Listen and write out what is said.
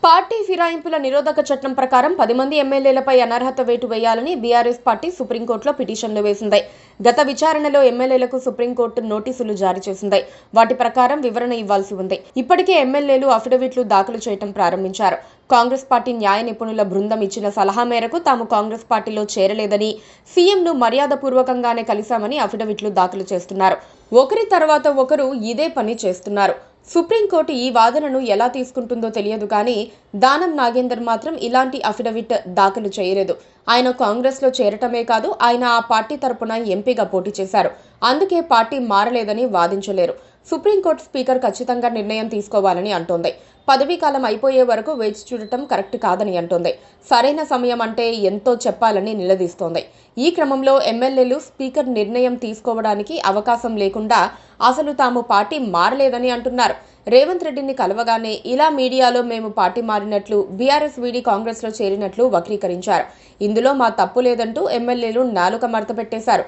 Party ఫిరాయింపుల నిరోధక చట్టం ప్రకారం 10 మంది ఎమ్మెల్యేలపై అనర్హత వేటు వేయాలని బీఆర్ఎస్ పార్టీ సుప్రీంకోర్టులో పిటిషన్లు వేసింది. గత విచారణలో ఎమ్మెల్యేలకు సుప్రీంకోర్టు నోటీసులు జారీ చేసింది. వాటి ప్రకారం వివరణ ఇవ్వాల్సి ఉంది. ఇప్పటికే ఎమ్మెల్యేలు అఫిడవిట్లు దాఖలు చేయడం ప్రారంభించారు. కాంగ్రెస్ పార్టీ న్యాయ నిపుణుల బృందం ఇచ్చిన సలహా మేరకు తాము కాంగ్రెస్ పార్టీలో చేరలేదని, సీఎంను మర్యాదపూర్వకంగానే కలిశామని అఫిడవిట్లు దాఖలు చేస్తున్నారు. ఒకరి తర్వాత ఒకరు ఇదే పని చేస్తున్నారు. సుప్రీంకోర్టు ఈ వాదనను ఎలా తీసుకుంటుందో తెలియదు కానీ దానం నాగేందర్ మాత్రం ఇలాంటి అఫిడవిట్ దాఖలు చేయలేదు. ఆయన కాంగ్రెస్లో చేరటమే కాదు, ఆయన ఆ పార్టీ తరపున ఎంపీగా పోటీ చేశారు. అందుకే పార్టీ మారలేదని వాదించలేరు. సుప్రీంకోర్టు స్పీకర్ ఖచ్చితంగా నిర్ణయం తీసుకోవాలని అంటోంది. పదవీకాలం అయిపోయే వరకు వేచి చూడటం కరెక్ట్ కాదని అంటోంది. సరైన సమయం అంటే ఎంతో చెప్పాలని నిలదీస్తోంది. ఈ క్రమంలో ఎమ్మెల్యేలు స్పీకర్ నిర్ణయం తీసుకోవడానికి అవకాశం లేకుండా అసలు తాము పార్టీ మారలేదని అంటున్నారు. రేవంత్ రెడ్డిని కలవగానే ఇలా మీడియాలో మేము పార్టీ మారినట్లు, బీఆర్ఎస్ వీడి కాంగ్రెస్లో చేరినట్లు వక్రీకరించారు. ఇందులో మా తప్పు లేదంటూ ఎమ్మెల్యేలు నాలుక మడత పెట్టేశారు.